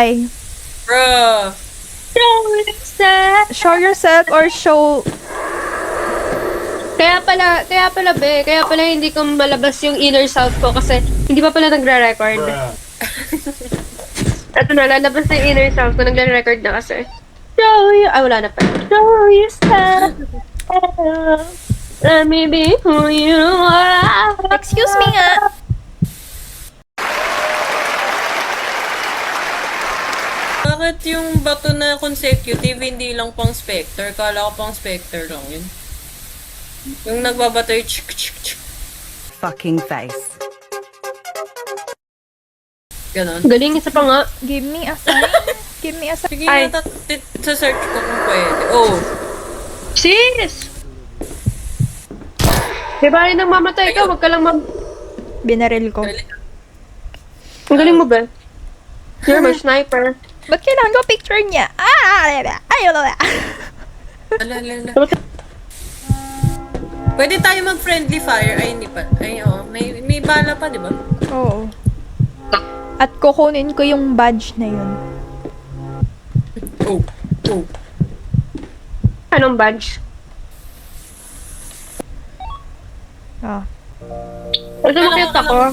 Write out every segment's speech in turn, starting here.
Ay. Bruh. Show yourself or show... Kaya pala hindi ko malabas yung inner self ko kasi hindi pa pala nagre-record. Ito na, lalabas na yung inner self ko, nagre-record na kasi. Show you, wala na pa. Show yourself. Let me be who you are. Excuse me nga. Bakit yung bato na consecutive, hindi lang pang Spectre? Kala ko pang Spectre lang yun. Yung nagbabato yung chik chik chik. Fucking face. Ganon. Galing, isa pa nga. Give me a sign. Give me a sign. Sige Ay. na, sa search ko kung pwede. Oh. Sis! Diba rin nang mamatay ka, wag ka lang Binaril ko. Ang galing mo ba? You're my sniper. Ba't kailangan ko picture niya? Ayaw na. Alala. Pwede tayo mag-friendly fire. Ay, hindi pa. Ay, oh. May bala pa, di ba? Oo. At kukunin ko yung badge na yun. Oh. Oh. Anong badge? Ah. Pwede makita ko.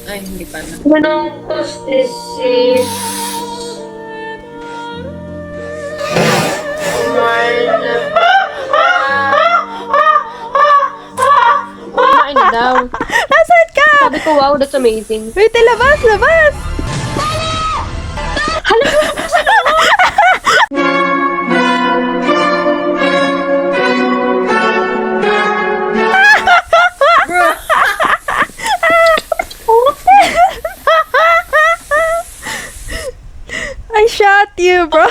Ay, hindi pa na. Anong post is si... Kumain na daw. Nasaan ka? Sabi ko, wow, that's amazing. Wait, labas! Labas! Bro! I shot you, bro!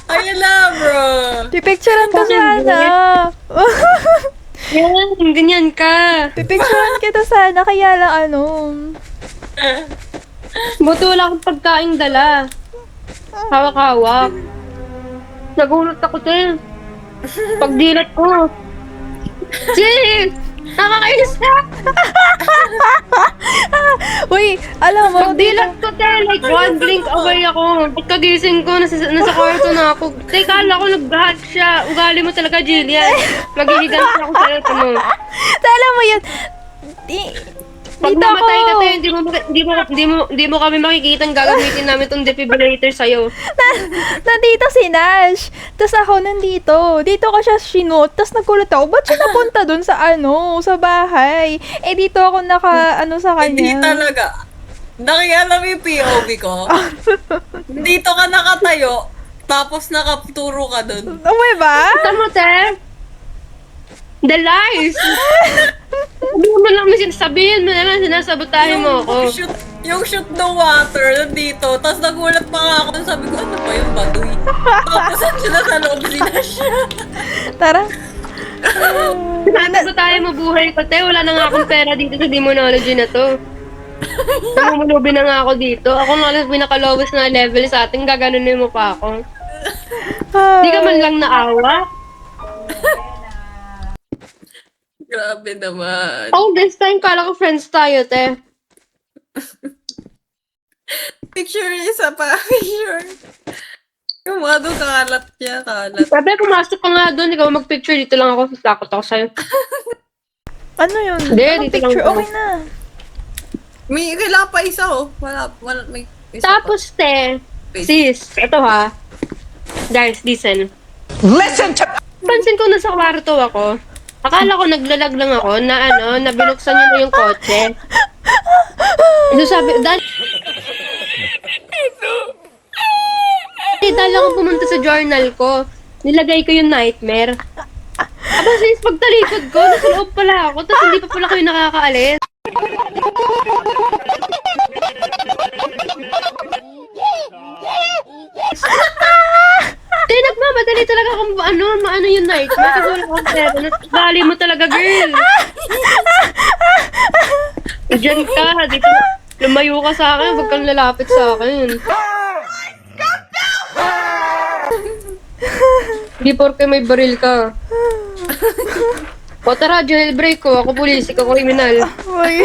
Ayala, bro! Pipicturean ko sana. Yan, ganyan ka. Pipicturean kita sana, kaya lang ano. Buti wala akong pagkaing dala. Hawak-hawak. Nagulat ako din. Pagdilat ko. Sis! Nakakainis ka! Uy, alam mo, Pagdilat ko din, like one blink away ako. Pagkagising ko, nasa kwarto na ako. Teka, kala ko nag-hack siya. Ugali mo talaga, Jillian. Maghihigang ako sa'yo. Ano? alam mo yun, Pag dito namatay ka ako. tayo, hindi mo kami makikita ang gagamitin namin tong defibrillator sa'yo. Nandito si Nash. Tapos ako nandito. Dito ko siya sinut. Tapos nagulat ako, ba't siya napunta dun sa sa bahay? Eh, dito ako sa Hindi kanya. talaga. Nakialam yung POV ko. Dito ka nakatayo, tapos nakaturo ka dun. Umay ba? Tama, te. The lies! Hindi mo lang sabihin mo na lang, sinasabotahin mo ako. Yung shoot ng water nandito, tapos nagulat pa nga ako. Sabi ko, ano ba yung baduy? Tapos sila sa loob sila siya. Tara. Sinasabotahin mo buhay ko, te. Wala na nga akong pera dito sa demonology na to. Namumulubi na nga ako dito. Ako nga lang pinaka-lowest na level sa atin, gaganunin mo pa ako. Hindi ka man lang naawa. Grabe naman. Oh, this time, kala ko friends tayo, te. Picture niya sa picture. Yung mga doon, kalat niya, kalat. Sabi, pumasok ka nga doon, ikaw mag-picture, dito lang ako, takot ako sa'yo. Ano yun? Hindi, Anong dito lang picture? ako. Okay na. May kailangan pa isa, oh. Wala, may isa Tapos, te, Wait. sis, ito ha. Guys, listen. Listen to Pansin ko nasa kwarto ako. Akala ko naglalag lang ako na na binuksan niyo na yung kotse. So sabi, dahil ako pumunta sa journal ko. Nilagay ko yung nightmare. Aba sis, pagtalikod ko, nasa loob pala ako, tapos hindi pa pala kayo nakakaalis. Nagmamadali talaga kung maano yung nightmare kasi wala akong pera. Bali mo talaga, girl. Diyan ka, dito. Lumayo ka sa akin, huwag kang lalapit sa akin. Hindi porke may baril ka. O tara, jailbreak ko. Ako pulis, ikaw kriminal. Uy.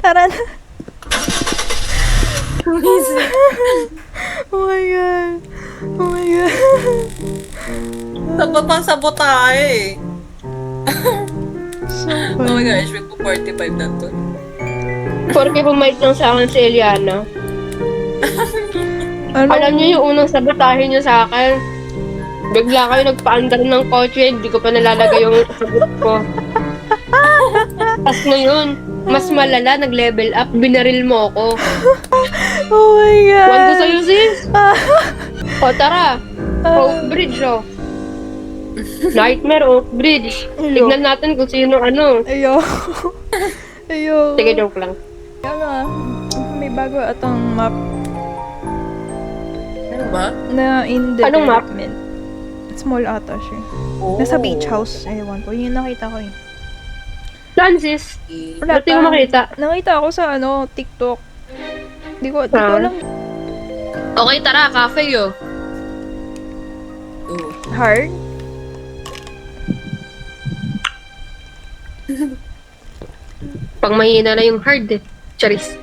Tara na. Sumisip. Oh my God. Oh my God. Tapos pang sabotahe. So Oh my funny. gosh, may po 45 na to. Porque bumait lang sa akin si Eliana. Ano? Alam niyo yung unang sabotahe niya sa akin. Bigla kayo nagpaandar ng kotse, hindi ko pa nalalagay yung sagot ko. Tapos ngayon, mas malala, nag-level up, binaril mo ako. Oh my God. Wando sa'yo, sis. O tara, Oak Bridge, oh. Nightmare, Oak Bridge. Ayoko. Tignan natin kung sino ano. Ayoko. Ayoko. Sige, joke lang. Ano may bago atong map Ano ba? na in Anong map? development. Small ata siya. Oh. Nasa beach house. Ewan ko. Yun yung nakita ko eh. Saan, sis? Wala Ba't di mo makita? Nakita ako sa TikTok. Di ko alam. Okay, tara, cafe, oh. Oh. Hard? Pang mahina na yung hard, eh. Charis.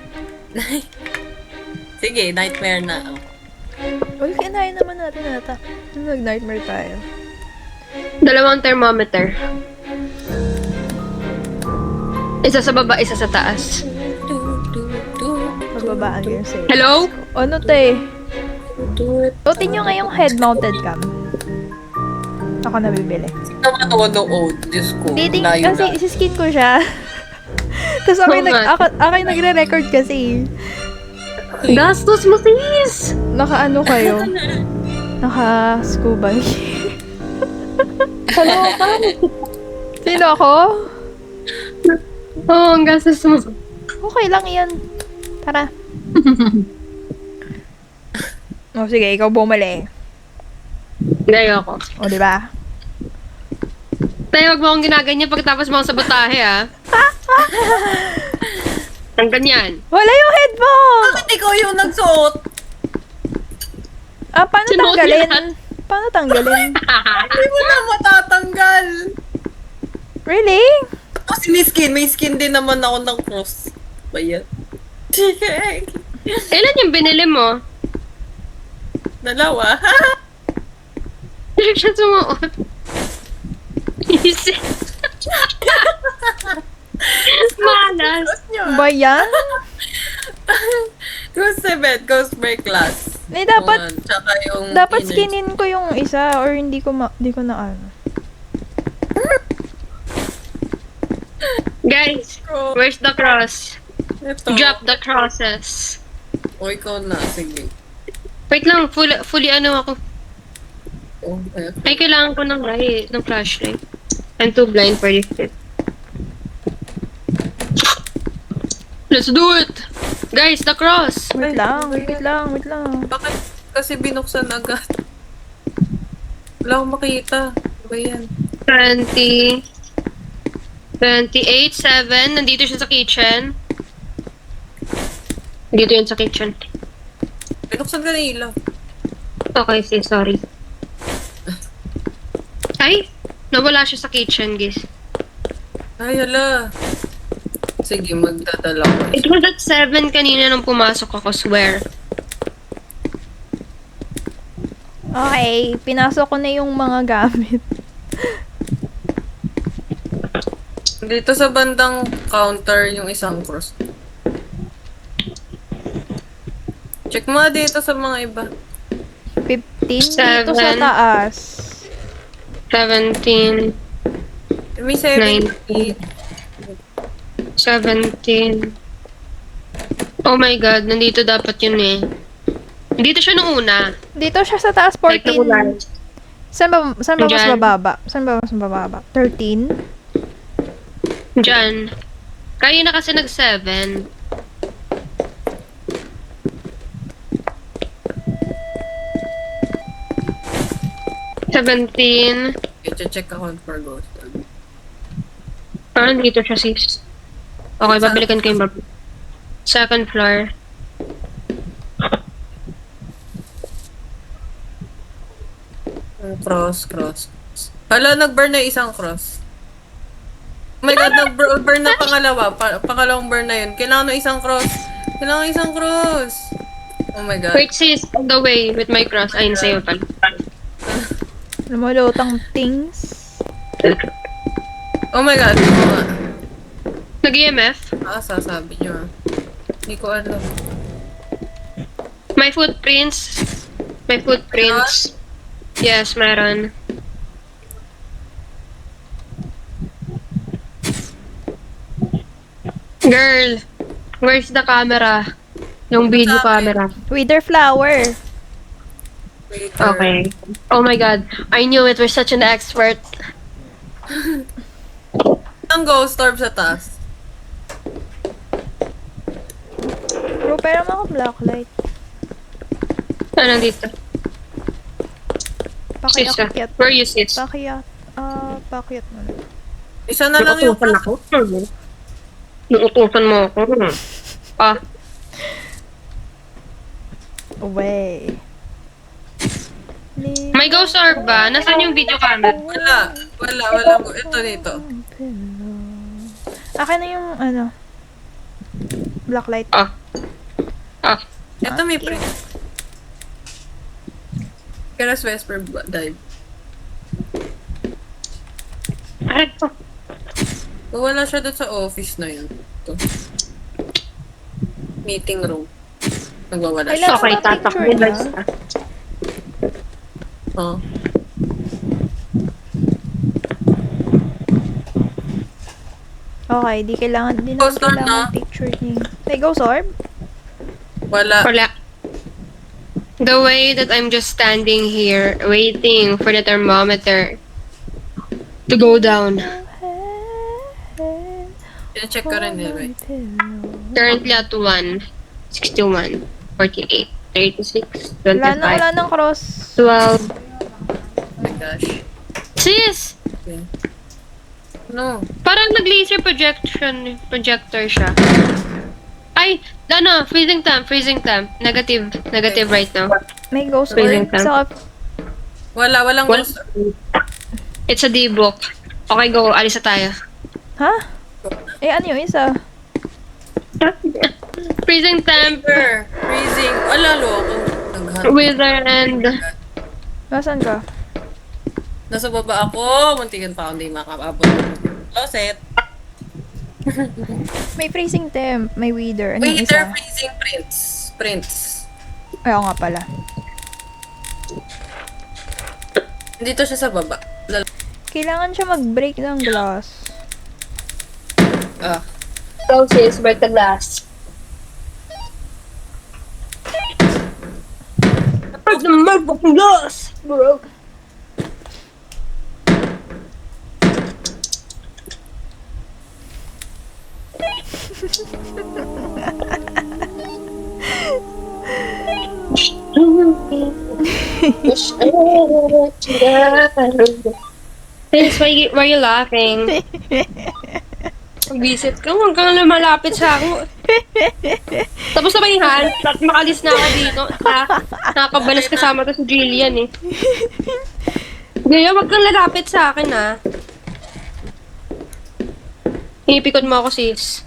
Sige, nightmare na. Uy, kinain naman natin ata. Nag-nightmare tayo. Dalawang thermometer. Isa sa baba, isa sa taas. Mababaan ko yung save. Hello? Ano te? Tutin nyo ngayong head-mounted cam. Ako nabibili. Naman nood. Diyos ko. Dating, layo kasi na. siskin ko siya. Tapos ako, Oo nga. ako yung nagre-record kasi. Gastos mo, sis! Naka-ano kayo? Naka-scuba gear. Hello ka? Sino ako? Oo, ang gastos mo. Okay lang yan. Tara. O sige, ikaw bumali. Hindi ako. O, di ba? Tayo, wag mo akong ginaganyan pagkatapos mo akong sabotahe, ah. Ang ganyan. Wala yung head mo! Bakit ikaw yung nagsuot? Ah, paano Sinuot tanggalin? yan. Paano tanggalin? Hindi mo na matatanggal. Really? Kasi may skin din naman ako ng cross. Ba yan? Sige. Kailan yung binili mo? Dalawa. Hindi siya sumuot. Isip. Malas. Ba yan? Ghost 7, Ghost Break Class. Eh, dapat, Tsaka yung dapat inner- skinin ko yung isa or hindi ko na ano. Guys, where's the cross? Ito. Drop the crosses. O, ikaw na. Sige. Wait lang, fully ano ako. Oh, Ay, kailangan ko ng light, ng flashlight. I'm too blind for this shit. Let's do it! Guys, the cross! Wait lang, wait lang, wait lang. Bakit kasi binuksan agad? Wala akong makita. Ano ba yan? 20, 28, 7. Nandito siya sa kitchen. Dito yun sa kitchen. Binuksan ka na ilaw. Okay, sis, sorry. Ay, nawala siya sa kitchen, guys. Ay, hala. Sige, magdadala ko. It was at 7 kanina nung pumasok ako, swear. Okay, pinasok ko na yung mga gamit. Dito sa bandang counter yung isang cross. Check mo dito sa mga iba. 15 dito sa 7. taas. 17, May 70. 17. Oh my god, nandito dapat yun eh. Nandito siya nung una. Dito siya sa taas, Like, 14. nawala. Saan ba mas Diyan. mababa? Saan ba mas mababa? 13? Diyan. Kaya na kasi nag-7. Seventeen. I-check ako for ghost. Ah, dito siya, sis. Okay, babalikan ko yung second floor. Cross. Hala, nag-burn na isang cross. Oh my god, nag-burn na pangalawa. Pangalawang burn na yun. Kailangan ng isang cross. Oh my God. Wait, sis, on the way with my cross. Ayun, sa'yo pala. Lumulutang things. Oh my God. Oo nga. Nag-EMF? Sasabi niyo. Hindi ko alam. My footprints. My footprints. Yes, meron. Girl, where's the camera? Yung video camera. Wither flower. Waiter. Okay. Oh my god. I knew it. We're such an expert. Ang ghost orb sa taas. Bro, pero ako blacklight. Ano dito? Sis, Pakiakyat. where you sis? Pakiat mo na. Isa na lang yung... Nuutusan ako. Nuutusan mo ako. Ah, Away. may ghost orb ba? Nasaan yung video camera? Wala. Ito dito. Akin na yung, blacklight. Ah. Ito may print. Keras Vesper dive. Aray ko. Wala siya doon sa office na yun. Ito. Meeting room. Nagwawala siya. Kailan Okay, ba tatakbo picture na. niya? Oh. Okay, di kailangan din Ghost orb kailangan na. picture niya. May ghost orb? Wala. Wala. The way that I'm just standing here, waiting for the thermometer to go down. Check ko rin nila. Currently at 1, 61, 48, 36, 25, Wala nang cross. 12. Oh my gosh. Sis! Okay. No. Parang nag-laser projector siya. Ay, freezing temp. Negative right now. May ghost Freezing orb. time. Sa Walang What? ghost. It's a D-book. Okay, go. Alis na tayo. ha? Ano yung isa? Freezing temp, Freezing. Lalo ako. Naghanap. wither, and... Nasaan ka? Nasa baba ako. Muntikan pa ako hindi makapabot. Closet. May freezing temp. May wither. Ano yung Waiter isa? freezing prints. Ay, oo nga pala. Dito siya sa baba. Kailangan siya mag-break ng glass. So, sis, break the glass. Break the motherfucking glass, bro. Sis, why you laughing? Visit ka, huwag kang lumalapit sa akin. Tapos na ba yung hand? Makalis na ako dito. Nakakabalas kasama to si Jillian eh. Gaya, huwag kang lalapit sa akin ah. Hinipikot mo ako sis.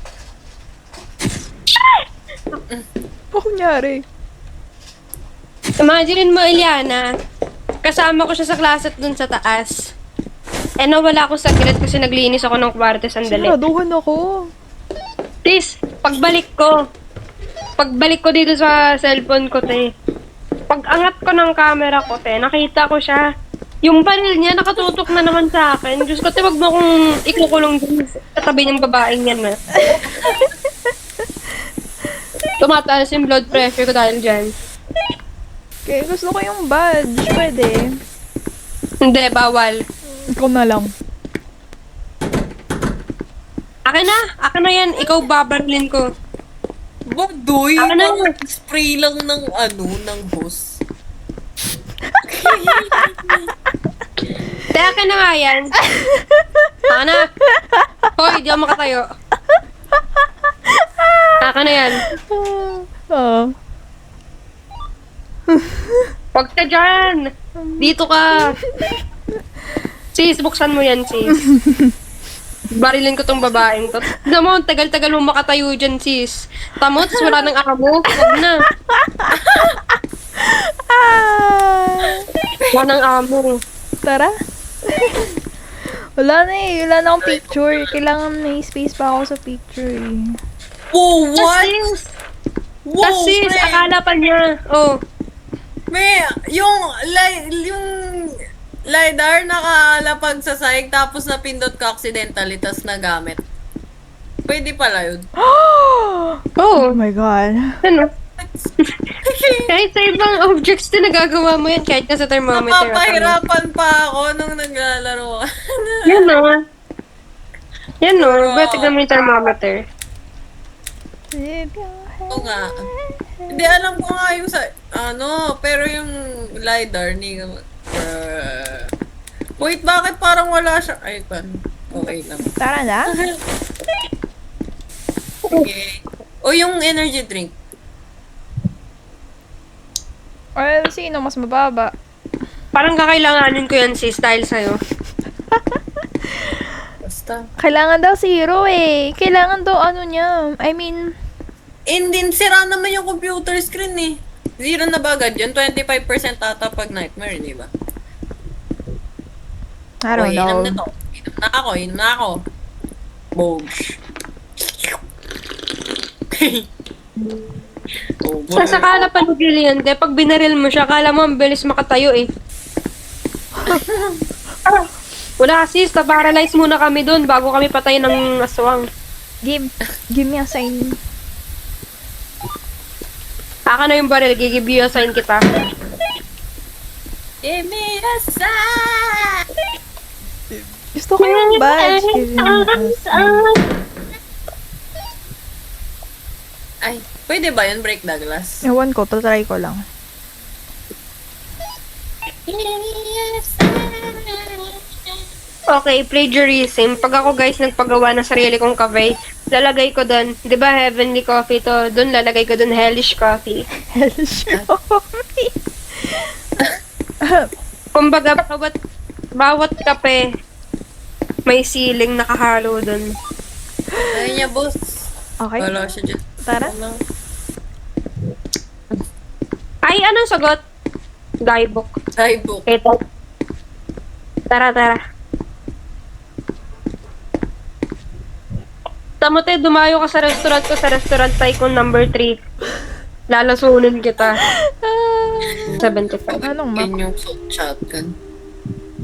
Ano kunyari? Imagine mo, Eliana, kasama ko siya sa klase dun sa taas. Eh, nawala ako sa gilid kasi naglinis ako ng kwarto sandali. Siguraduhan ako. Tis, pagbalik ko dito sa cellphone ko, te. Pag-angat ko ng camera ko, te, nakita ko siya. Yung panel niya, nakatutok na naman sa akin. Diyos ko, te, wag mo akong ikukulong dun sa tabi ng babaeng yan, na. Tumataas yung blood pressure ko dahil dyan. Okay, gusto ko yung badge. Pwede. Hindi, bawal. Ikaw na lang. Akin na yan. Ikaw babarlin ko. Baduy, Ako na. spray lang ng ng hose. Te, akin na nga yan. Akin na. Hoy, di ako makatayo. Akin na yan. Oo. Huwag ka dyan. Dito ka. Sis, buksan mo yan, sis. Barilin ko tong babaeng to. Tignan mo, ang tagal-tagal mo makatayo dyan, sis. Tamots, wala nang amo. Huwag na. Ah! Wala nang amo. Tara. Wala na eh. Wala na akong picture. Kailangan may space pa ako sa picture eh. Whoa, what? Sis, Whoa, sis, pre. akala pa niya. Oh. May, yung LiDAR nakalapag sa sahig tapos napindot ka accidentally tas nagamit. Pwede pala yun. Oh Oh. my God. Ano? Kahit sa ibang objects din nagagawa mo yan, kahit na sa thermometer. Napapahirapan pa ako nung naglalaro. Yan o. Yan o. Ba't tignan mo yung thermometer? Oo nga. Hindi, alam ko nga yung sa, pero yung LiDAR, ni wait, bakit parang wala siya? Ay, okay lang. Tara na. Okay. O yung energy drink. Or sino mas mababa? Parang kakailanganin ko yan, sis, dahil sa'yo. Basta. Kailangan daw zero eh. Kailangan daw ano niya. I mean, Hindi, sira naman yung computer screen eh. Zero na ba agad yun? 25% ata pag nightmare, di ba? I don't Inom na know. to. Inom na ako. Bogs. Sa kala pa ni Julian, pag binaril mo siya, kala mo ang bilis makatayo eh. Wala, sis, na-paralyze muna kami dun bago kami patay ng aswang. Give me a sign. Aka na yung baril, give you a sign kita. Give me a sign! Gusto ko yung badge. Give me a sign. Ay, pwede ba yun, Break the Glass? Ewan ko, tatry ko lang. Okay, plagiarism. Pag ako guys nagpagawa ng sarili kong cafe, lalagay ko doon, di ba heavenly coffee to, doon lalagay ko doon hellish coffee. Hellish coffee. Kumbaga, bawat kape, may siling nakahalo doon. Ayun niya, boss. Okay. Wala siya dyan. Tara. Wala. Ay, anong sagot? Guidebook. Tybook. Ito. Tara, tara. Tamote, dumayo ka sa restaurant ko sa restaurant tycoon number 3. Lalasunin kita. 75. Anong map? Yan yung salt shotgun.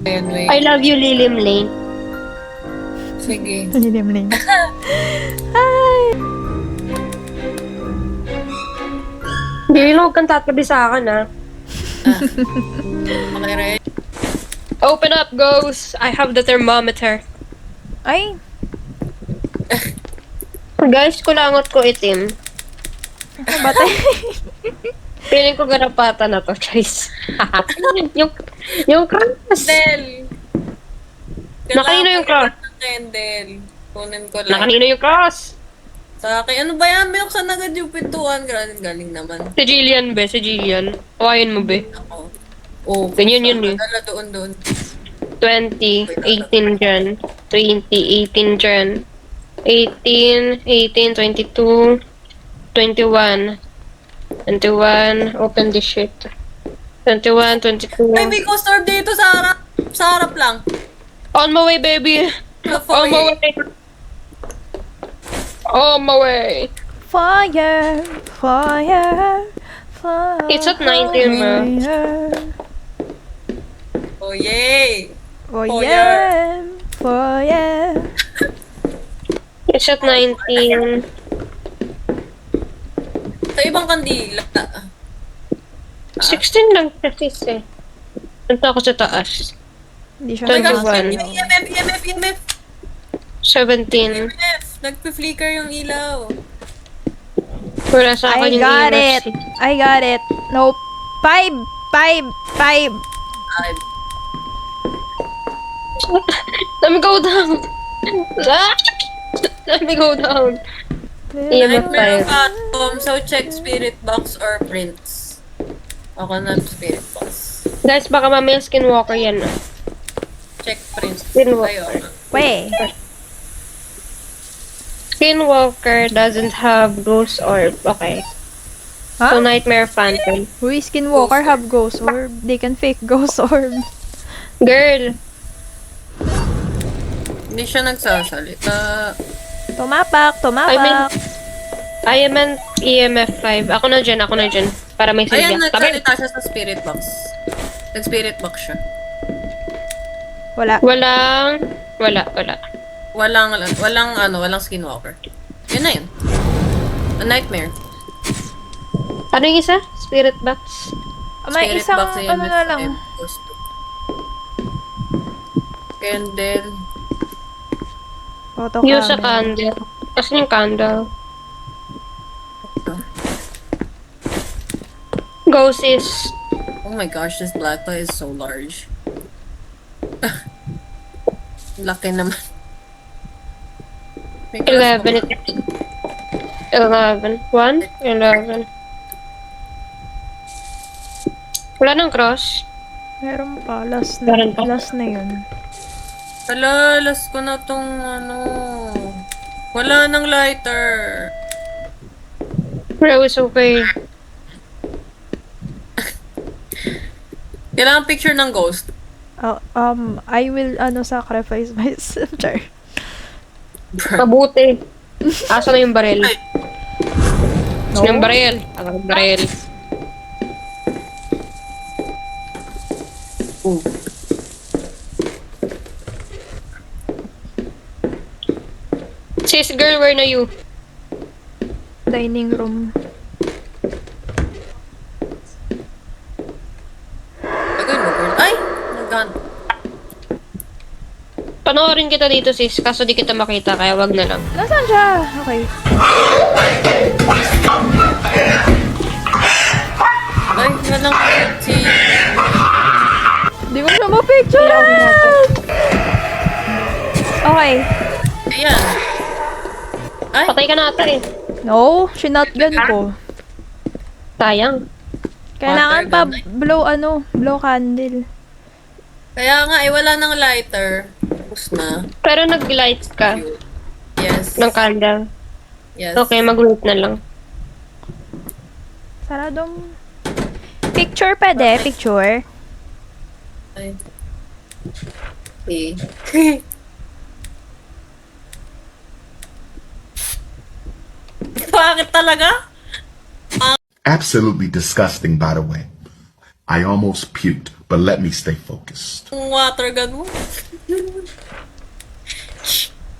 Ayan, wait. I love you, Lilim Lane. Sige. Lilim. Ay. Hindi lang huwag kang tatabi sa akin, ha. Okay, ready? Open up, ghost. I have the thermometer. Ay. Guys, kulangot ko itim. Batay. Feeling ko garapata na to, guys. yung cross. Candle! Nakanino yung cross? Candle. Kunin ko lang. Nakanino yung cross? Sa akin, ano ba yan? Binuksan agad yung pintuan. Galing naman. Si Jillian, be. Si Jillian. Kawain mo, be. Ako. Oh, Ganyan yun, eh. Dala doon. 20, 18 dyan. 20, 18 dyan. 18, 22, 21. 21, open this shit. 21, 22. Baby ko, store dito sa harap. Sa harap lang. On my way, baby. On my way. On my way. Fire. Fire. Fire. It's at 19, bro. Oh, yay! Oh, Fire. yeah. Fire. It's at 19. Sa ibang kandila. 16 lang kasi eh. Punta ako sa taas. Hindi siya Oh my gosh, 21. EMF. 17. EMF. Nagpe-flicker yung ilaw. Wala sa akin I yung got EMF. it. I got it. Nope. 5. Ay, Let me go down. Let me go down. EMF Nightmare 5. of Atom. So, check spirit box or prints. Ako na spirit box. Guys, baka mamaya skinwalker yan. Check prints. Skinwalker. Ayun. Weh. Skinwalker doesn't have ghost orb. Okay. So, Ha? Nightmare Phantom. Uy, Skinwalker have ghost orb. They can fake ghost orb. Girl, Hindi siya nagsasalita. Tumapak, tumapak. I meant EMF 5. Ako na dyan. Para may Ayan, silya. Tabi. nagsalita siya sa spirit box. Nag-spirit box siya. Wala. Wala. Walang skinwalker. Yun na yun. A nightmare. Ano yung isa? Spirit box. May Spirit isang, box, ayan, ano na lang. ghost. Candle. Photo Use a camera. candle. Kasi yung candle. Go, sis. Oh my gosh, this black toy is so large. Laki naman. My gosh, 11. 1? 11. Wala nang cross. Meron pa. Last na. Meron pa. Last na yun. Hala, last ko na tong wala nang lighter. Bro, it's okay. Kailangan picture ng ghost. I will, sacrifice myself. Char. Mabuti. Asa na yung baril? Ay. Asa na yung baril? Asa na yung baril? Sis, girl, where na you? Dining room. Agad mo, girl. Ay! Nag-gun. Panoorin kita dito, sis. Kaso di kita makita, kaya wag na lang. Nasaan siya? Okay. Ay, walang si... Di mo siya ma-picture! Okay. Ayan. Ay! Patay ka na ata eh. No, sinotgun ko. Sayang. Kailangan pa Water blow candle. Kaya nga, wala nang lighter. Tapos na. Pero nag-light ka Yes. ng candle. Yes. Okay, mag-wait na lang. Saradong... Picture pwede, picture. Ay. Okay. Bakit talaga? Absolutely disgusting, by the way. I almost puked, but let me stay focused. Yung water gun mo?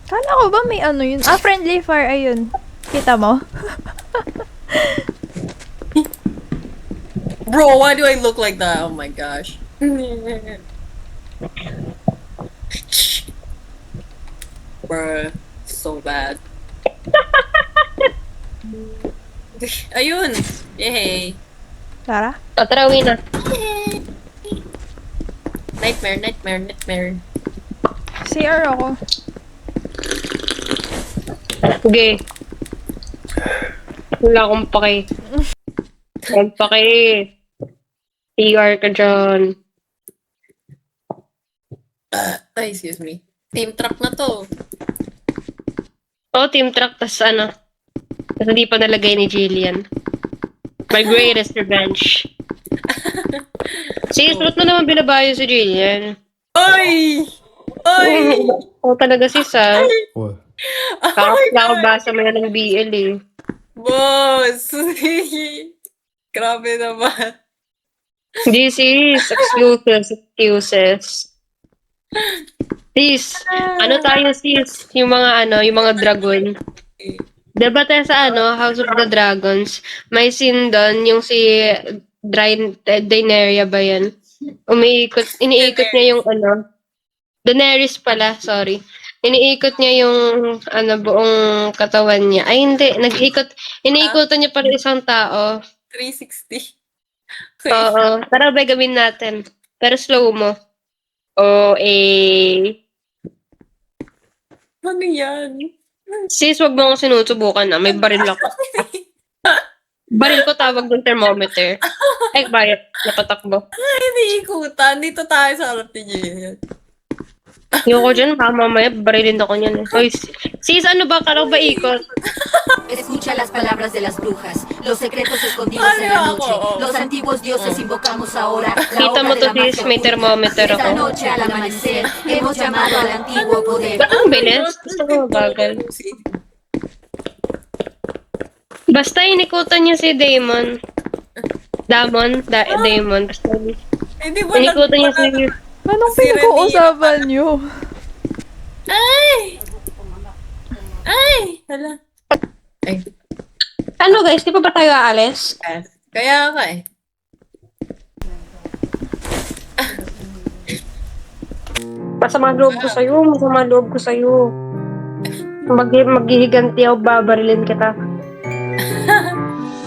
Kala ko ba may yun? Friendly fire, ayun. Kita mo? Bro, why do I look like that? Oh my gosh. Bruh, so bad. Ayun! Yay! Tara. O, tara, uwi na. Nightmare. CR ako. Sige. Wala akong pake. Walang pake. PR ka dyan. Ay, excuse me. Team truck na to. Oh, team truck, tas ano. Tas hindi pa nalagay ni Jillian. My greatest revenge. Sis, ba't mo naman binabayo si Jillian? Oy! Oy! Oo talaga sis ah. What? Kakabasa mo yan ng BL eh. Boss! Grabe naman. Hindi sis, excuses. Sis, ano tayo sis? Yung mga dragon. Diba tayo sa House of the Dragons, may scene doon, yung si Daenerys ba yan? Iniikot niya yung Daenerys pala, sorry. Iniikot niya yung buong katawan niya. Ay hindi, iniikutan niya para isang tao. 360. Okay. Oo, tara ba gawin natin? Pero slow mo. Ano yan? Sis, wag mo akong sinusubukan na. May baril ako. Baril ko tawag ng thermometer. Ay, bakit? Napatakbo. Ay, hindi ikutan. Dito tayo sa harap ni Jillian. Ayoko dyan, baka mamaya barilin ako niyan. Hoy, sis, ano ba? Kala ko ba ikot? Escucha las palabras de las brujas, los secretos escondidos en la noche, los antiguos dioses invocamos ahora. La Kita obra mo de to, la sis, magia may oculta. thermometer Esta ako. noche al amanecer hemos llamado al antiguo poder. Ba't ang bilis? Gusto ko mabagal. Basta inikutan niya si Damon. Damon? Damon. Basta Hindi mo inikutan niya si... Anong Si pinag-uusapan nyo? Ay! Ay! Hala. Ay. Ano guys, di pa ba tayo aalis? Kaya ka eh. Masama loob ko sa'yo, masama loob ko sa'yo. Maghihiganti ako, babarilin kita.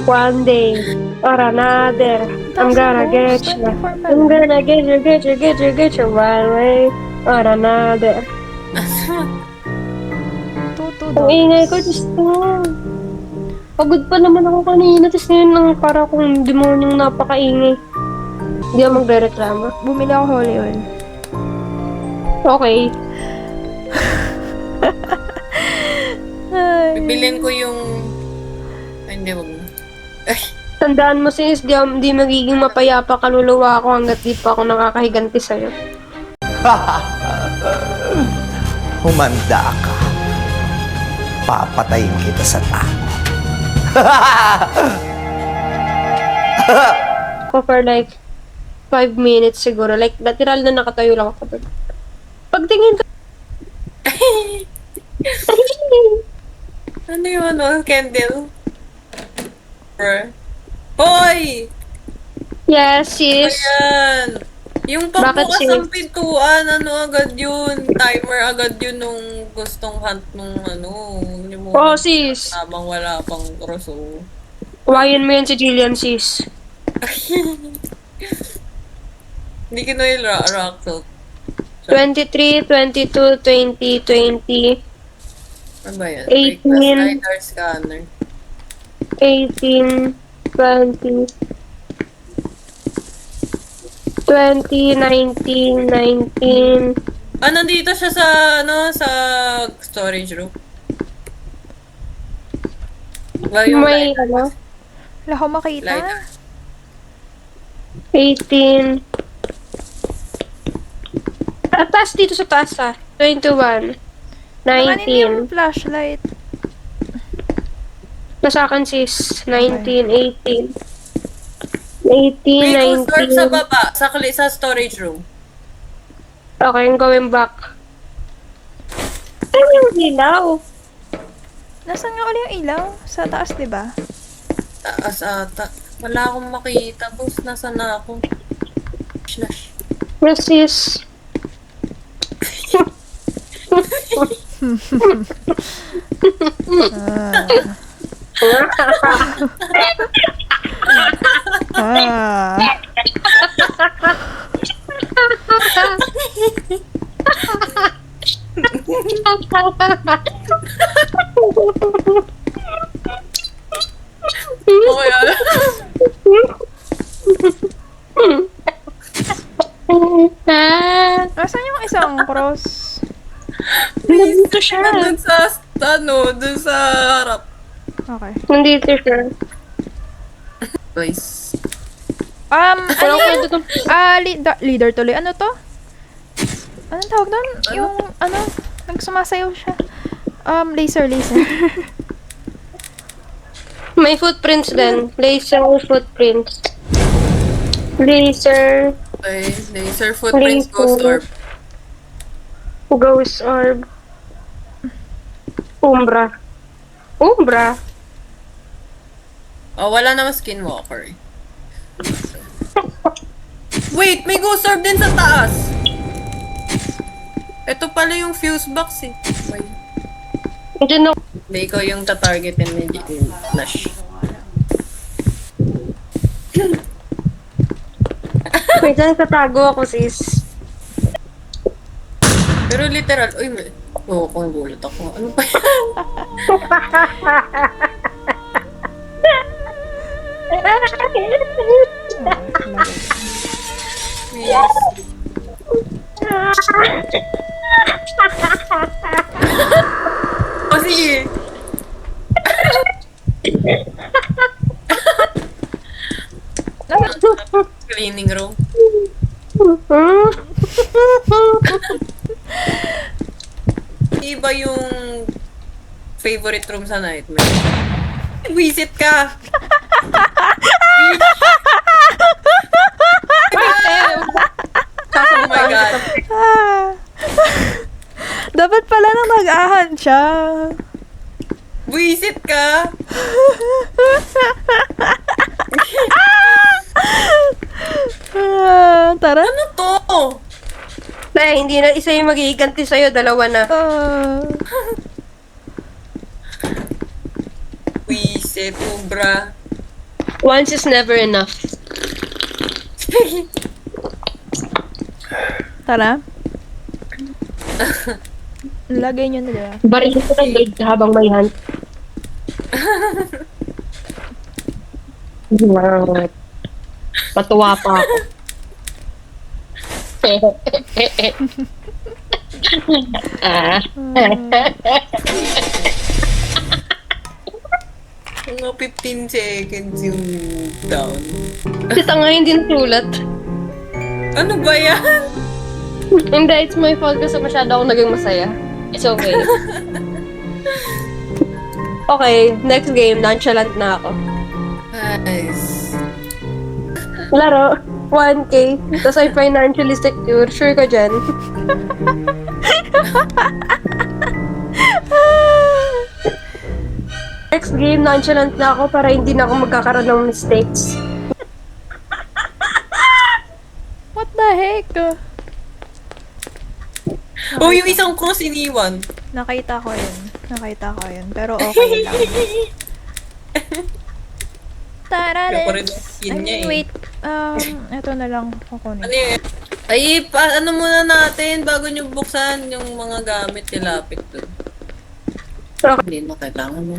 One day, or another, I'm gonna get you. I'm gonna get you, one way, or another. Ang ingay ko, Diyos ko. Pagod pa naman ako kanina, tapos ngayon lang para akong demonyong napakaingay. Hindi ako magre-reklamo. Bumili ako holy oil. Okay. Ay. Bibilin ko yung... Ay, hindi, wag na. Ay, Tandaan mo sis, di magiging mapayapa kaluluwa ako hanggat di pa ako nakakahiganti sa'yo. Humanda ka. Papatayin kita sa tao. For like 5 minutes siguro. Like, literal na nakatayo lang ako. Pagtingin ko, ano yung ano? Candle? Hoy! yes, sis. Ayan! Yung Bakit, pagbukas sis? ng pintuan, ano agad yun? Timer agad yun nung gustong hunt nung ano. Yung mo, Oh, sis. habang wala pang cross, oh. Kuhayin mo yan si Jillian, sis. Hindi ko na yung rock salt. 23, 22, 20, 20, Ano ba yan? 18. Request LiDAR scanner. 18, 20, 20, 19, 19. Ah, nandito siya sa, ano, sa storage room. Well, yung May, light. ano, Wala ko makita. LiDAR. 18. Taas dito sa taas ah. 21. Nakanin yung 19. flashlight. Nasa akin sis. 19, 18. 18, May store sa 19. baba, sa storage room. Okay, I'm going back. Ano yung ilaw? Nasaan nga uli yung ilaw? Sa taas, di ba? Taas ata. Wala akong makita, boss. Nasaan na ako? Slash. Yes, sis. Ah. Okay, Nasaan yung isang cross? Nandito siya. Nandun sa, ano, dun sa harap. Okay. Nandito siya. Nice. Ano Walang yun? kwento to. Leader tuloy. Ano to? Anong tawag doon? Yung, ano, nagsumasayaw siya. Laser. May footprints din. Laser footprints. Laser. Okay, laser footprints, ghost orb. Ghost orb. Umbra. Oh, wala naman skinwalker. Wait, may ghost orb din sa taas! Ito pala yung fuse box eh. Wait. Diyan ako. Hindi, ikaw yung tatargetin ni Nash. Wait, dyan tatago ako, sis. Pero literal, uy, may... Oo, kung gulat ako. Ano pa yan? Yes. Sige. Cleaning room. Iba yung favorite room sa nightmare. Visit ka! Oh my God. Ah. Dapat pala nang nag-ahan siya. Visit ka! Tara. Ano to? Hindi na isa yung magiganti sa'yo, dalawa na. Visit, ubra. Once is never enough. Tara. Lagay nyo na dyan. Baril ko ng blade habang may hunt. Wow. Matuwa pa ako. Ah. Mga 15 seconds yung down. Kita nga hindi nasulat. Ano ba yan? Hindi, it's my fault kasi masyado ako naging masaya. It's okay. Okay, next game, nonchalant na ako. Nice. Laro, 1K, tapos I financially secure. Sure ka dyan? Next game, nonchalant na ako para hindi na ako magkakaroon ng mistakes. What the heck? Oh, yung isang cross iniwan. Nakita ko yun. Pero okay lang. Tara, Kaya pa rin ang skin niya eh. wait. Ito na lang kukunin. Ano yun? Ay, ano muna natin bago nyo buksan yung mga gamit nilapit doon. Hindi na kailangan mo.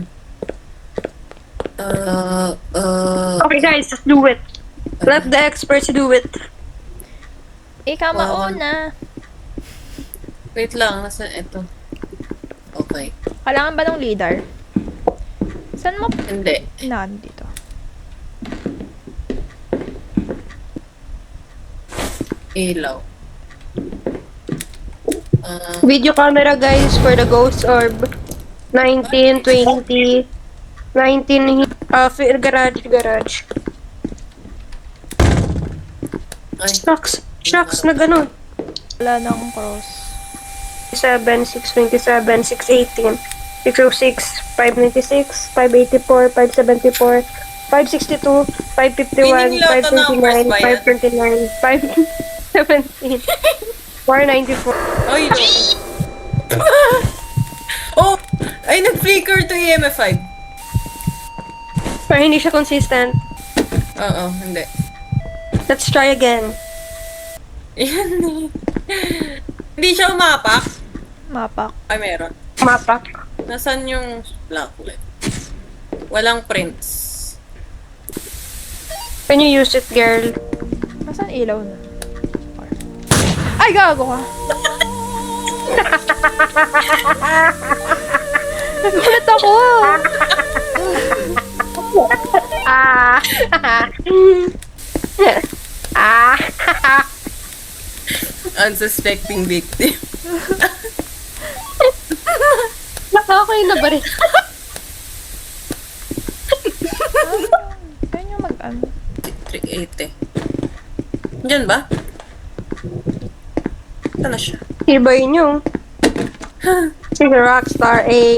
Okay guys, let's do it. Let the experts do it. Ikaw Wow. mauna. Wait lang, nasa ito. Okay. Kailangan ba ng leader? Saan mo? Hindi. Nandito. Ilaw. Video camera guys for the ghost orb. 19, 20, 19, garage. Ay, Shucks, na ganun. Wala ng cross. 7, 627, 618, 606, 596, 584, 574, 562, 551, Meaning lahat ng numbers 529, ba yan? 529, 517, 494. ay, no. Oh! Ay, nag-flicker to EMF5. Pero hindi siya consistent. Oo, hindi. Let's try again. Yan. Hindi siya umapak. Mapak. Ay, meron. Mapak. Nasaan yung blacklet? Walang prints. Can you use it, girl? Nasaan ilaw na? Ay, gago ka! Nagulat ako! Ah. Ah. Unsuspecting victim. Okay na ba rin? Kaya nyo mag-ano? 380. Diyan ba? Ito na siya. Ibay nyo. Sige, Rockstar A. Ay.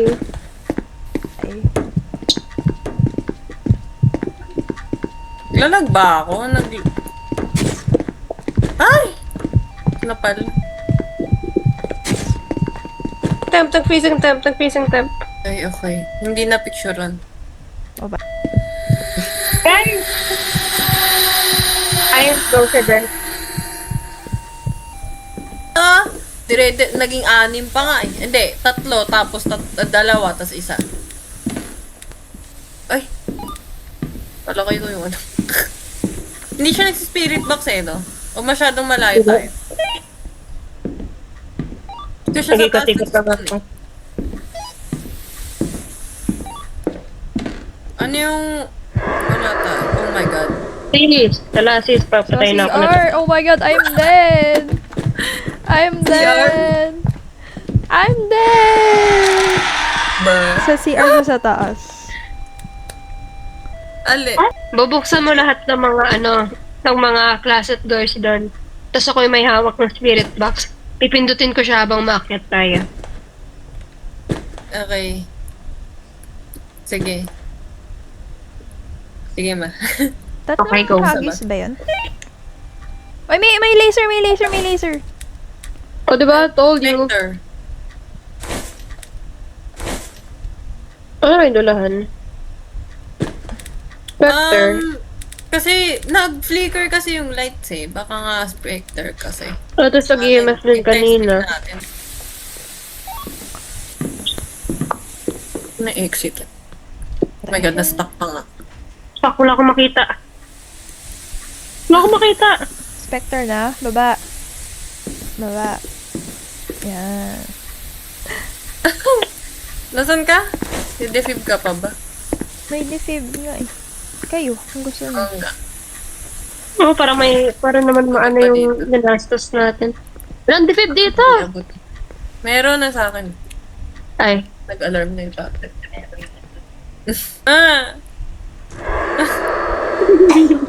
Lalag ba ako? Ay! Napal. Temp. Ay, okay. Hindi na picturean. O ba? Ayun, go sa din. Ah! Naging 6 pa nga eh. Hindi, 3, tapos 2, tapos 1. Ay! Pala kayo yung ano. Hindi siya nagsispirit box eh, no? O masyadong malayo tayo. Kasi siya sa taas Ikot-ikot lang ako. Ano yung... Wala ta. Oh my God. Sis, tala sis, papatay na ako na. CR, oh my god, I'm dead! I'm dead! I'm dead! Bruh. Sa CR sa taas. Ali. Bubuksan mo lahat ng mga ng mga closet doors doon. Tapos ako yung may hawak ng spirit box. Pipindutin ko siya habang maakyat tayo. Okay. Sige. Sige ma. Tatlong Okay, go. hagis ba yun? Ay, may laser, may laser, may laser. O diba, told you. Victor. Ano yung dulahan? Spectre. Kasi nag-flicker kasi yung lights eh. Baka nga Spectre kasi. Tapos nag-EMF din kanina. Na-exit. Oh my God, na-stuck pa nga. Fuck, wala akong makita. Wala akong makita. Spectre na. Baba. Baba. Yan. Nasaan ka? Defib ka pa ba? May defib nga eh. Kayo, kung gusto nyo. Nga. Oo, para naman maano yung ginastos natin. Walang defib dito. Abot. Meron na sa akin. Ay. Nag-alarm na yung tablet. Ah!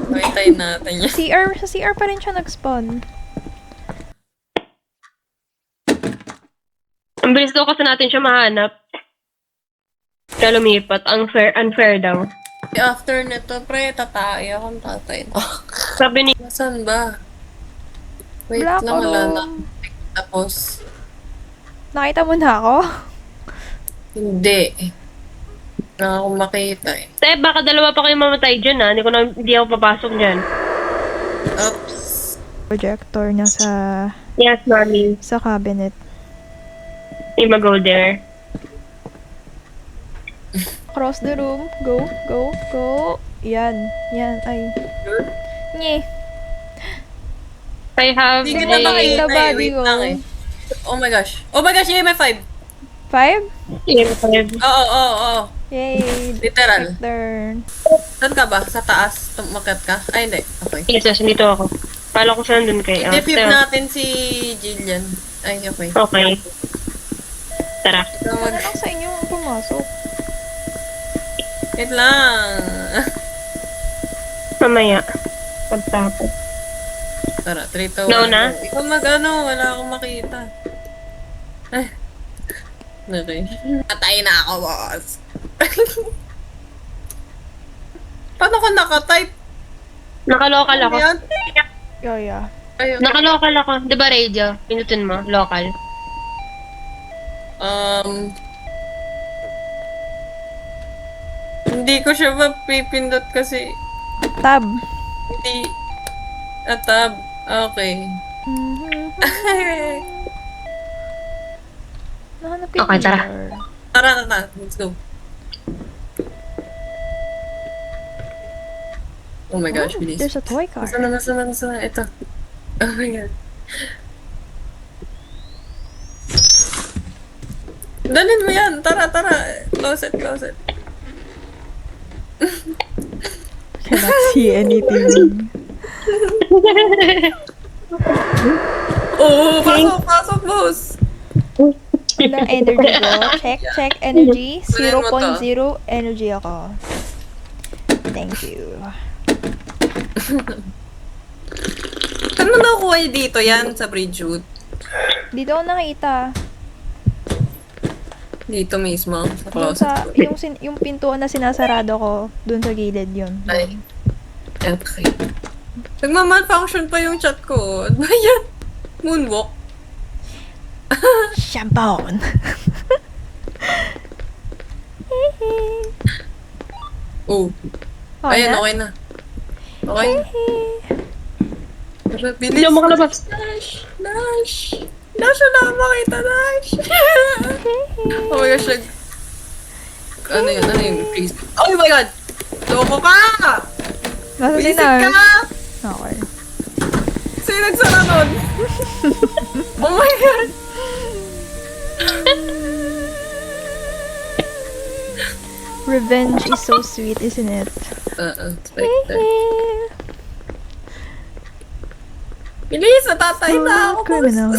Makitayin natin yan. Sa CR pa rin siya nag-spawn. Ang bilis daw kasi natin siya mahanap. Kaya lumipat. Unfair daw. After nito, pre, tatay akong tatay na. Sabi ni... Nasaan ba? Wait Wala lang, ko wala na. nung- Tapos, Nakita mo na ako? hindi. Na ako makita eh. Te, baka dalawa pa kayo mamatay dyan ha. Hindi ako papasok dyan. Oops. Projector niya Yes, mommy. sa cabinet. Ima go there. Cross the room. Go, go, go. Yan. Yan. Ay. Nye. I have Hindi kita a... makita body eh. Wait ko. lang eh. Oh my gosh. Oh my gosh, EMF 5. 5? Oo. Yay. Literal. Turn. Saan ka ba? Sa taas? Tumakat ka? Ay, hindi. Okay. Yes, nandito ako. Pala ko saan dun kay... Defib natin si Jillian. Ay, okay. Okay. Tara. Ikaw mag... Ano lang sa inyo ang pumasok? Wait lang. Mamaya. Pagtapos. Tara, 3, 2, 1. No na? Ikaw wala akong makita. Ay. Okay. Patay na ako, boss. Paano ko nakatype? Nakalocal ako. Yan? Yeah. Ay, okay. Nakalocal ako. Di ba radio? Pinutin mo. Local. Hindi ko siya mapipindot kasi Tab. hindi tab. Okay. Nahanap ko yung Okay, tara. mirror. Tara. Let's go. Oh my gosh, Oh, bilis. there's a toy car. Nasaan na. Ito. Oh my god. Dalhin mo yan. Tara. Close it. Cannot see anything. Oh, pasok, boss. Ilang energy ko? Check energy. Kunin mo to. 0.0 energy ako. Thank you. Saan mo nakuha dito yan sa Bridgewood? Dito ako nakita. Dito mismo, sa Dun closet. sa, yung pintuan na sinasarado ko, dun sa gilid yun. Ay. Okay. Nagma-malfunction pa yung chat ko. Ano ba yan? Moonwalk. Shampoo! Oh. Oh, Ayan, na? okay na. Okay. Tara, bilis. Hindi ako makalabas. Dash! Wala akong makita, Dash! Oh my gosh, Ano yun? Please. Oh my god! Loko ka! Nasa Visit sinar. ka! Okay. Sino nagsara nun? Oh my god! Revenge is so sweet, isn't it? Spectre. Bilis, natatay na ako. Criminal.